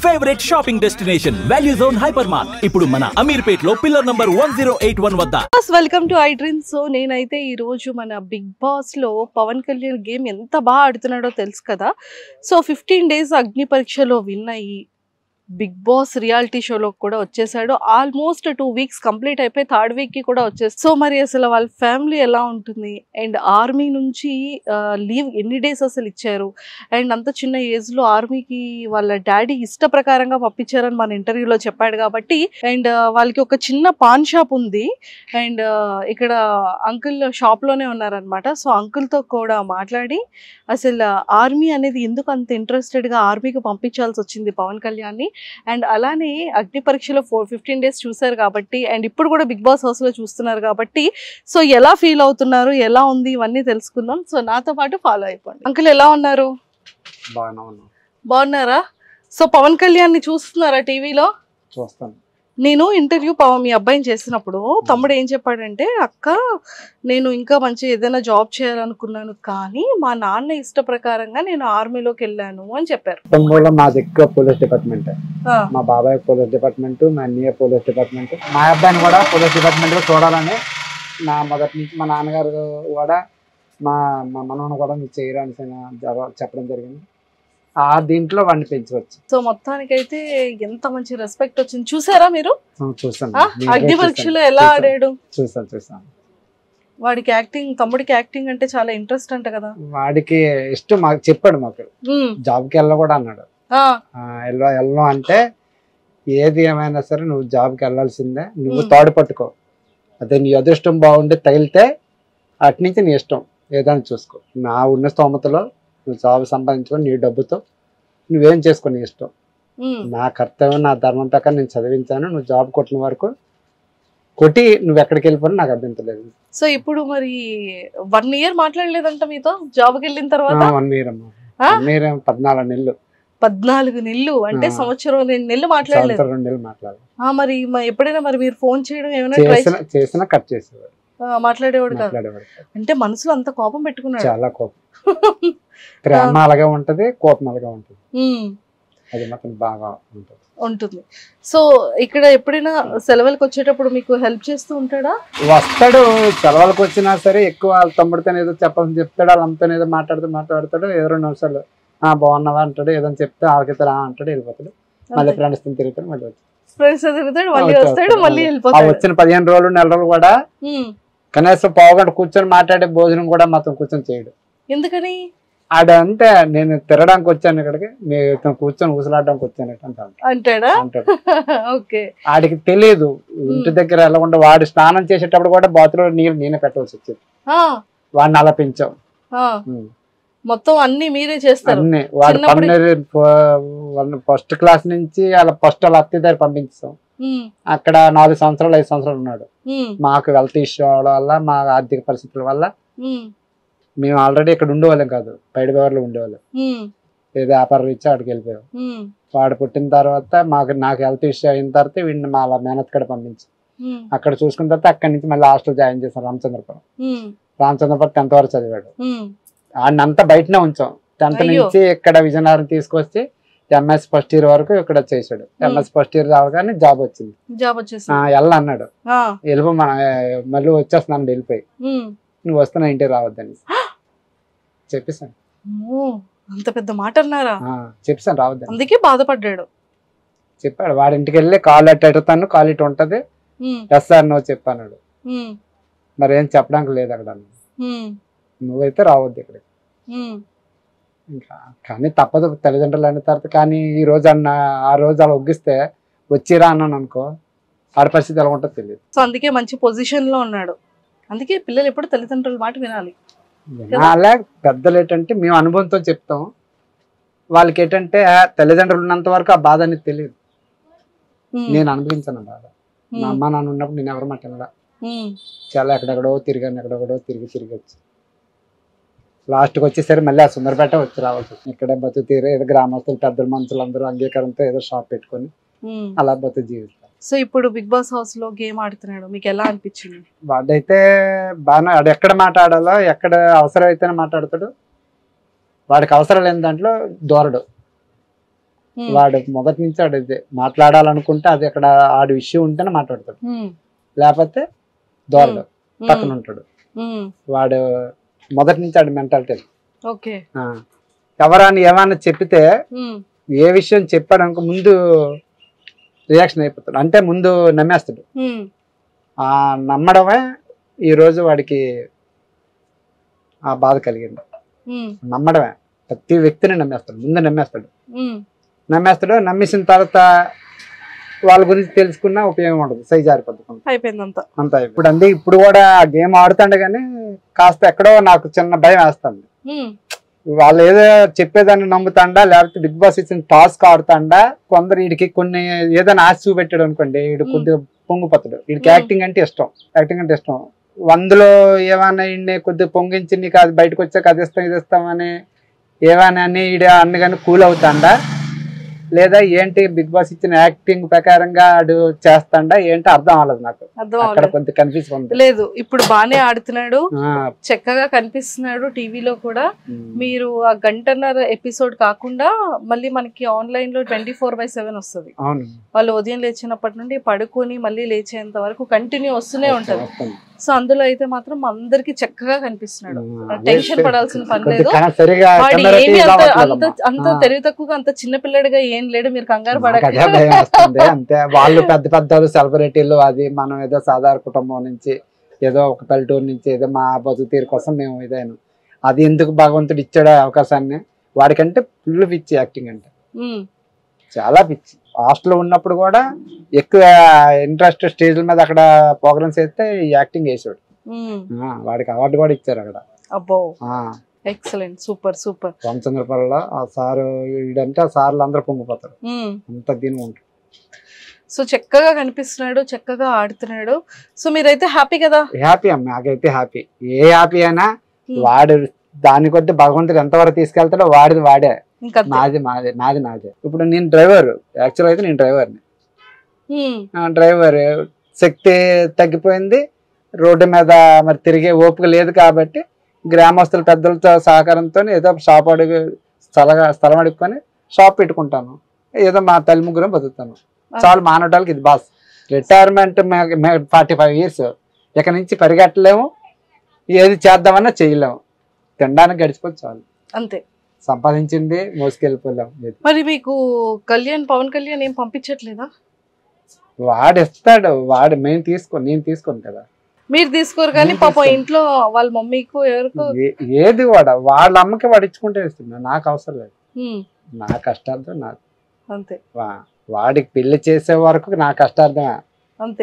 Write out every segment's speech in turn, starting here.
Favourite shopping destination value zone hyper mart ఇప్పుడు మన అమీర్పేట్ లో పిల్లర్ నంబర్ 1081 వద్ద. Welcome to I dream. So నేనైతే ఈ రోజు మన బిగ్ బాస్ లో పవన్ కళ్యాణ్ గేమ్ ఎంత బాగా ఆడుతున్నాడో తెలుసు కదా. సో 15 days అగ్ని పరీక్షలో విన్ అయ్యి బిగ్ బాస్ రియాలిటీ షోలో కూడా వచ్చేసాడు. ఆల్మోస్ట్ 2 weeks కంప్లీట్ అయిపోయి 3rd week కి కూడా వచ్చేసి. సో మరి అసలు వాళ్ళ ఫ్యామిలీ ఎలా ఉంటుంది అండ్ ఆర్మీ నుంచి లీవ్ ఎన్ని డేస్ అసలు ఇచ్చారు అండ్ అంత చిన్న ఏజ్ లో ఆర్మీకి వాళ్ళ డాడీ ఇష్ట ప్రకారంగా పంపించారని మన ఇంటర్వ్యూలో చెప్పాడు కాబట్టి. అండ్ వాళ్ళకి ఒక చిన్న పాన్ షాప్ ఉంది అండ్ ఇక్కడ అంకుల్ షాప్ లోనే ఉన్నారనమాట. సో అంకుల్ తో కూడా మాట్లాడి అసలు ఆర్మీ అనేది ఎందుకు అంత ఇంట్రెస్టెడ్ గా ఆర్మీకి పంపించాల్సి వచ్చింది పవన్ కళ్యాణ్ ని. అండ్ అలానే అగ్ని పరీక్షలో 15 days చూసారు కాబట్టి అండ్ ఇప్పుడు కూడా బిగ్ బాస్ హౌస్ లో చూస్తున్నారు కాబట్టి సో ఎలా ఫీల్ అవుతున్నారు, ఎలా ఉంది, ఇవన్నీ తెలుసుకుందాం. సో నాతో పాటు ఫాలో అయిపోండి. అంకుల్ ఎలా ఉన్నారు? బాగున్నారా? సో పవన్ కళ్యాణ్ ని చూస్తున్నారా టీవీలో? చూస్తాను. నేను ఇంటర్వ్యూ మీ అబ్బాయిని చేసినప్పుడు తమ్ముడు ఏం చెప్పాడంటే, అక్క నేను ఇంకా మంచి ఏదైనా జాబ్ చేయాలనుకున్నాను కానీ మా నాన్న ఇష్ట ప్రకారంగా నేను ఆర్మీలోకి వెళ్ళాను అని చెప్పారు. మాది ఎక్కువ పోలీస్ డిపార్ట్మెంట్, మా బాబాయ్ పోలీస్ డిపార్ట్మెంట్, మా అన్నయ్య పోలీస్ డిపార్ట్మెంట్, మా అబ్బాయిని కూడా పోలీస్ డిపార్ట్మెంట్ లో చూడాలని నా మొదటి నుంచి మా నాన్నగారు కూడా మా మనవను కూడా మీరు చేయరాని చెప్పడం జరిగింది. ఆ దీంట్లో వాడిని పెంచవచ్చు. సో మొత్తానికైతే ఎంత మంచి రెస్పెక్ట్ వచ్చింది చూసారా మీరు? చూసాను. అగ్ని పరీక్షలో ఎలా ఆడాడు చూసాను. వాడికి యాక్టింగ్, తమ్ముడికి యాక్టింగ్ అంటే చాలా ఇంట్రెస్ట్ అంట కదా. వాడికి ఇష్టం, మాకు చెప్పాడు, మాకు జాబ్కి వెళ్ళ కూడా అన్నాడు. వెళ్ళను అంటే ఏది ఏమైనా సరే నువ్వు జాబ్కి వెళ్ళాల్సిందే, నువ్వు తాడు పట్టుకో, అదే నీ అదృష్టం బాగుండి తగిలితే అటు నుంచి నీ ఇష్టం ఏదైనా చూసుకో, నా ఉన్న స్తోమతలో నువ్వు జాబ్ సంపాదించుకొని నీ డబ్బుతో నువ్వేం చేసుకుని ఇష్టం, నా కర్తవ్యం నా ధర్మం ప్రకారం నేను చదివించాను, నువ్వు జాబ్ కొట్టిన వరకు కొట్టి నువ్వు ఎక్కడికి వెళ్ళిపోయినా నాకు అభ్యంతరం లేదు. సో ఇప్పుడు మరి 1 year మాట్లాడలేదంట మీతో జాబ్కి వెళ్ళిన తర్వాత? 1 year అమ్మా, 1 year 14 నెలలు. 14 నెలలు అంటే సంవత్సరం 2 నెలలు మాట్లాడలేదు. 2 నెలలు మాట్లాడలేదు. మరి ఎప్పుడైనా మరి మీరు ఫోన్ చేయడం ఏమైనా చేసినా కట్ చేసేవాడు, మాట్లాడేవాడు కాదు. అంటే మనసులో అంత కోపం పెట్టుకున్నాడు? చాలా కోపం. ప్రేమ అలాగే ఉంటది, కోపం అలాగే ఉంటది, అది మాత్రం బాగా ఉంటుంది. సో ఇక్కడ ఎప్పుడైనా సెలవులకు వచ్చేటప్పుడు మీకు హెల్ప్ చేస్తూ ఉంటాడా? వస్తాడు, సెలవులకు వచ్చినా సరే ఎక్కువ వాళ్ళ తమ్ముడితో ఏదో చెప్పాలని చెప్తాడు, వాళ్ళ అమ్మతో ఏదో మాట్లాడుతాడు, ఏదో 2 నిమిషాలు బాగున్నావా అంటాడు, ఏదైనా చెప్తే ఆగితే రా అంటాడు, వెళ్ళిపోతాడు. మళ్ళీ ఫ్రెండ్స్ తో తిరుగుతాడు, మళ్ళీ వచ్చిన 15 రోజులు 1 నెల రోజులు కూడా కనీసం పావుగంట కూర్చొని మాట్లాడే భోజనం కూడా మాత్రం కూర్చొని చేయడు. ఎందుకని? ఆడంటే నేను తిరగడానికి వచ్చాను ఇక్కడికి, మేము కూర్చొని ఊసలాడడానికి వచ్చాను అంటాడా? అంటాడు. ఆడికి తెలియదు, ఇంటి దగ్గర వెళ్ళకుండా వాడు స్నానం చేసేటప్పుడు కూడా బాతులో నీళ్ళు నేనే పెట్టవలసి వచ్చేది. వాడిని అలా పెంచాం. మొత్తం అన్ని మీరే చేస్తారు? అన్ని. వాడు ఫస్ట్ క్లాస్ నుంచి అలా ఫస్ట్ వాళ్ళ అత్త దగ్గర పంపించాం. అక్కడ 4 సంవత్సరాలు 5 సంవత్సరాలు ఉన్నాడు. మాకు హెల్త్ ఇష్యూ వల్ల, మా ఆర్థిక పరిస్థితుల వల్ల మేము ఆల్రెడీ ఇక్కడ ఉండేవాళ్ళం కాదు, బయటలో ఉండేవాళ్ళం. ఏదో వ్యాపారం ఇచ్చి అక్కడికి వెళ్ళిపోయాం. వాడు పుట్టిన తర్వాత నాకు హెల్త్ ఇష్యూ అయిన తర్వాత వీడిని మా మేనత్ కడ పంపించి అక్కడ చూసుకున్న తర్వాత అక్కడి నుంచి మళ్ళీ హాస్టల్ జాయిన్ చేశాం రామచంద్రపురం. 10th వరకు చదివాడు. ఆయన అంతా బయటనే ఉంచాం. 10th నుంచి ఇక్కడ విజయనగరం తీసుకొచ్చి ఎంఎస్ ఫస్ట్ ఇయర్ వరకు ఇక్కడ చేశాడు. ఎంఎస్ ఫస్ట్ ఇయర్ రావగానే జాబ్ వచ్చింది. వెళ్ళా అన్నాడు, వెళ్ళిపో మళ్ళీ వచ్చేస్తున్నాను వెళ్ళిపోయి, నువ్వు వస్తున్నా ఇంటికి రావద్దని చెప్పేసాను. అంత పెద్ద మాట అన్నారా? చెప్పాను రావద్దని. అందుకే బాధపడ్డాడు. చెప్పాడు, వాడి ఇంటికి వెళ్ళి కాల్ ఎట్టుతాను, కాల్ ఇటు ఉంటది, ఎస్ సార్ నువ్వు చెప్పాడు. మరి ఏం చెప్పడానికి లేదు అక్కడ, నువ్వైతే రావద్దు ఇక్కడికి. ఇంకా కానీ తప్పదు, తల్లిదండ్రులు అన్న తర్వాత. కానీ ఈ రోజు ఆ రోజు అలా ఒగ్గిస్తే వచ్చిరా అన్నాను అనుకో, ఆడ పరిస్థితి ఎలా ఉంటుందో తెలియదు. సో అందుకే మంచి పొజిషన్ లో ఉన్నాడు. అందుకే పిల్లలు ఎప్పుడు తల్లిదండ్రుల మాట వినాలి. అలా పెద్దలు ఏంటంటే మేము అనుభవంతో చెప్తాం, వాళ్ళకి ఏంటంటే తల్లిదండ్రులు ఉన్నంత వరకు ఆ బాధ అనేది తెలియదు. నేను అనుభవించాను బాధ. మా అమ్మ నాన్న ఉన్నప్పుడు నేను ఎవరి మాట వినలా, చాలా ఎక్కడెక్కడో తిరిగి వచ్చి లాస్ట్కి వచ్చేసరి మళ్ళీ ఆ సుందరపేట వచ్చి రావాల్సి వచ్చింది. ఇక్కడే బతు తీరు ఏదో గ్రామస్తులు పెద్దల మనుషులు అందరూ అంగీకారంతో ఏదో షాప్ పెట్టుకొని అలా బతు జీవితం. సో ఇప్పుడు బిగ్ బాస్ హౌస్ లో గేమ్ ఆడుతున్నాడు, మీకు ఎలా అనిపించింది? వాడైతే బాగా ఆడు ఎక్కడ మాట్లాడాలో, ఎక్కడ అవసరం అయితేనే మాట్లాడతాడు. వాడికి అవసరం లేని దాంట్లో దూరడు. వాడు మొదటి నుంచి వాడు మాట్లాడాలనుకుంటే అది అక్కడ ఆడి విషయం ఉంటేనే మాట్లాడతాడు, లేకపోతే దూరడు పక్కన ఉంటాడు. వాడు మొదటి నుంచి ఆడి మెంటాలిటీ. ఎవరని ఏమన్నా చెప్పితే ఏ విషయం చెప్పాడు అనుకో ముందు రియాక్షన్ అయిపోతాడు, అంటే ముందు నమ్మేస్తాడు. ఆ నమ్మడమే ఈ రోజు వాడికి ఆ బాధ కలిగింది. నమ్మడమే, ప్రతి వ్యక్తిని నమ్మేస్తాడు, ముందు నమ్మేస్తాడు. నమ్మేసిన తర్వాత వాళ్ళ గురించి తెలుసుకున్నా ఉపయోగం ఉండదు, సై జారిపోతుంది అంతా. ఇప్పుడు కూడా గేమ్ ఆడుతాండే కానీ కాస్త ఎక్కడో నాకు చిన్న భయం వేస్తుంది. వాళ్ళు ఏదో చెప్పేదాన్ని నమ్ముతాండా, లేకపోతే బిగ్ బాస్ ఇచ్చిన టాస్క్ ఆడుతాండా. కొందరు వీడికి కొన్ని ఏదైనా ఆశ చూపెట్టాడు అనుకోండి, వీడు కొద్దిగా పొంగిపోతాడు. వీడికి యాక్టింగ్ అంటే ఇష్టం. 100లో ఏమన్నా ఈయన్ని కొద్దిగా పొంగించి నీకు అది బయటకు వచ్చాక అది ఇస్తాం ఇది ఇస్తామని ఏమన్నా అని ఈడ అన్ని కానీ కూల్ అవుతాండా, లేదా ఏంటి బిగ్ బాస్ ఇచ్చిన యాక్టింగ్ ప్రకారంగా ఆడు చేస్తాండా ఏంటి అర్థం అవ్వలేదు నాకు. అక్కడ కొంత కన్ఫ్యూజ్ ఉంది. లేదు ఇప్పుడు బానే ఆడుతున్నాడు, చక్కగా కనిపిస్తున్నాడు టీవీలో కూడా. మీరు ఆ గంటన్నర ఎపిసోడ్ కాకుండా మళ్ళీ మనకి ఆన్లైన్ లో 24/7 వస్తుంది. వాళ్ళు ఉదయం లేచినప్పటి నుండి పడుకొని మళ్ళీ లేచేంత వరకు కంటిన్యూ వస్తూనే ఉంటది. సో అందులో అయితే మాత్రం అందరికి చక్కగా కనిపిస్తున్నాడు, టెన్షన్ పడాల్సిన పని లేదు. అంత తెలివి తక్కువగా అంత చిన్న పిల్లడిగా ఏం లేడు, మీరు కంగారు పడకండి. అంతే వాళ్ళు పెద్ద సెలబ్రిటీలు, అది మనం ఏదో సాధారణ కుటుంబం నుంచి ఏదో ఒక పల్లెటూరు నుంచి ఏదో మా బతుకు తీరు కోసం మేము ఇదైనా అది ఎందుకు భగవంతుడు ఇచ్చాడు అవకాశాన్ని. వాడికంటే ఫుల్ పిచ్చి యాక్టింగ్ అంటే, చాలా పిచ్చి. హాస్టల్లో ఉన్నప్పుడు కూడా ఎక్కువ ఇంట్రెస్ట్ స్టేజ్ల మీద అక్కడ ప్రోగ్రామ్స్ వేస్తే యాక్టింగ్ వేసాడు. వాడికి అవార్డు కూడా ఇచ్చారు అక్కడ. అబ్బో ఎక్సలెంట్, సూపర్ సూపర్. రామచంద్రపురంలో ఆ సారు వీడంటే ఆ సార్లు అందరూ పొంగిపోతారు, అంత దీని ఉంటారు. సో చక్కగా కనిపిస్తున్నాడు, చక్కగా ఆడుతున్నాడు. సో మీరైతే హ్యాపీ కదా? హ్యాపీ అమ్మ, నాకైతే హ్యాపీ. ఏ హ్యాపీ అయినా వాడు దాని కొద్ది భగవంతుడు ఎంతవరకు తీసుకెళ్తాడో వాడిది వాడే, నాది. ఇప్పుడు నేను డ్రైవర్, యాక్చువల్ అయితే నేను డ్రైవర్ని. డ్రైవర్ శక్తి తగ్గిపోయింది, రోడ్డు మీద మరి తిరిగే ఓపిక లేదు కాబట్టి గ్రామస్తుల పెద్దలతో సహకారంతో ఏదో షాప్ అడుగు స్థలం అడుక్కొని షాప్ పెట్టుకుంటాను. ఏదో మా తల్లి ముగ్గురం బతుకుతాను చాలు. మానవటాలకి ఇది బాస్. రిటైర్మెంట్ 45 years, ఇక నుంచి పరిగెట్టలేము, ఏది చేద్దామన్నా చేయలేము, తినడానికి గడిచిపోతే చాలు అంతే. సంపాదించింది మోసుకెళ్ళిపోలేము. మరి మీకు పవన్ కళ్యాణ్ ఏం పంపించట్లేదా? వాడు ఇస్తాడు, వాడు నేను తీసుకోను కదా. మీరు తీసుకోరు కానీ పాపం ఇంట్లో వాళ్ళ మమ్మీకు ఎవరికో ఏది వాళ్ళ అమ్మకి వాడు ఇచ్చుకుంటే ఇస్తున్నా, నాకు అవసరం లేదు. నా కష్టార్థం నాకు అంతే. వాడికి పెళ్లి చేసే వరకు నా కష్టార్థమే.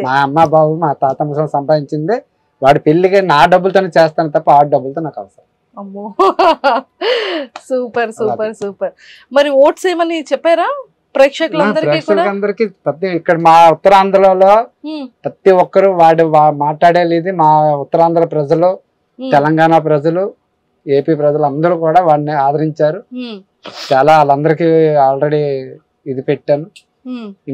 మా అమ్మ బాబు మా తాతమ్మ సంపాదించింది, వాడి పెళ్లికి నా డబ్బులతోనే చేస్తాను తప్ప ఆ డబ్బులతో నాకు అవసరం. అమ్మో సూపర్ సూపర్ సూపర్. మరి ఓట్స్ ఏమని చెప్పారా ప్రేక్షకులందరికీ? ప్రతి ఇక్కడ మా ఉత్తరాంధ్రలో ప్రతి ఒక్కరు వాడు మాట్లాడేది. మా ఉత్తరాంధ్ర ప్రజలు, తెలంగాణ ప్రజలు, ఏపీ ప్రజలు అందరూ కూడా వాడిని ఆదరించారు. చాలా వాళ్ళందరికీ ఆల్రెడీ ఇది పెట్టాను,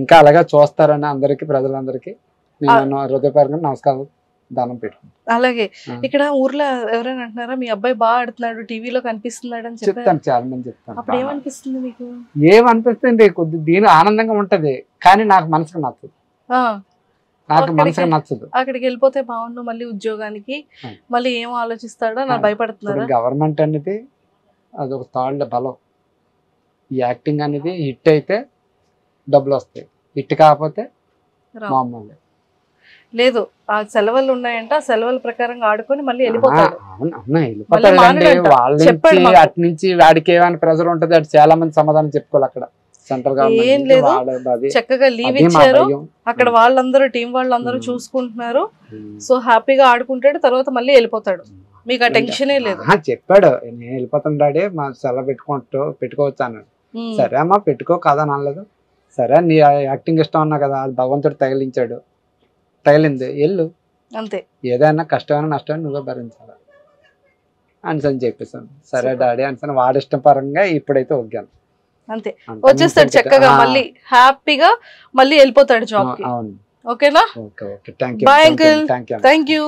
ఇంకా అలాగే చూస్తారని అందరికి ప్రజలందరికీ నేను హృదయపూర్వకంగా నమస్కారం దానం పెట్టుకుంటాను. అలాగే ఇక్కడ ఊర్లో ఎవరైనా అంటున్నారా మీ అబ్బాయి బాగా ఆడుతున్నాడు, టీవీలో కనిపిస్తున్నాడు అని చెప్తాను, చాలా మంది చెప్తాను. అప్పుడు ఏమనిపిస్తుంది మీకు? ఏమనిపిస్తుంది, కొద్ది దీని ఆనందంగా ఉంటది కానీ నాకు మనసుకు నచ్చదు. అక్కడికి వెళ్ళిపోతే బాగుండు, మళ్ళీ ఉద్యోగానికి మళ్ళీ ఏం ఆలోచిస్తాడో నాకు భయపడుతున్నారు. గవర్నమెంట్ అనేది అదొక తాళ్ళ బలం. ఈ యాక్టింగ్ అనేది హిట్ అయితే డబ్బులు వస్తాయి, హిట్ కాకపోతే మామూలు లేదు. ఆ సెలవులు ఉన్నాయంట, ఆ సెలవుల ప్రకారంగా ఆడుకొని మళ్ళీ వెళ్ళిపోతాడు. అటు నుంచి వాడికి ఏమైనా ప్రెజర్ ఉంటది, అటు చాలా మంది సమాధానం చెప్పుకోవాలి. అక్కడ సెంట్రల్ ఏం లేదు, చక్కగా లీవ్ ఇచ్చారు, అక్కడ వాళ్ళందరూ టీం వాళ్ళందరూ చూసుకుంటున్నారు. సో హ్యాపీగా ఆడుకుంటాడు, తర్వాత మళ్ళీ వెళ్ళిపోతాడు. మీకు ఆ టెన్షనే లేదు. చెప్పాడు నేను వెళ్ళిపోతాను డాడీ, మా సెలవు పెట్టుకోవచ్చు అన్నాడు. సరే అమ్మా పెట్టుకో కాదని అనలేదు. సరే నీ యాక్టింగ్ ఇష్టం అన్నా కదా, అది భగవంతుడు తగిలింది వెళ్ళు అంతే. ఏదైనా కష్టమైన నష్టమైన నువ్వే భరించాలి అని చెప్పేసాను. సరే డాడీ అని వాడి ఇష్టం పరంగా ఇప్పుడైతే ఒగ్గాను అంతే. వచ్చేస్తాడు చక్కగా, మళ్ళీ హ్యాపీగా మళ్ళీ వెళ్ళిపోతాడు జాబ్ కి. ఓకేనా? Okay, thank you. Bye uncle, thank you.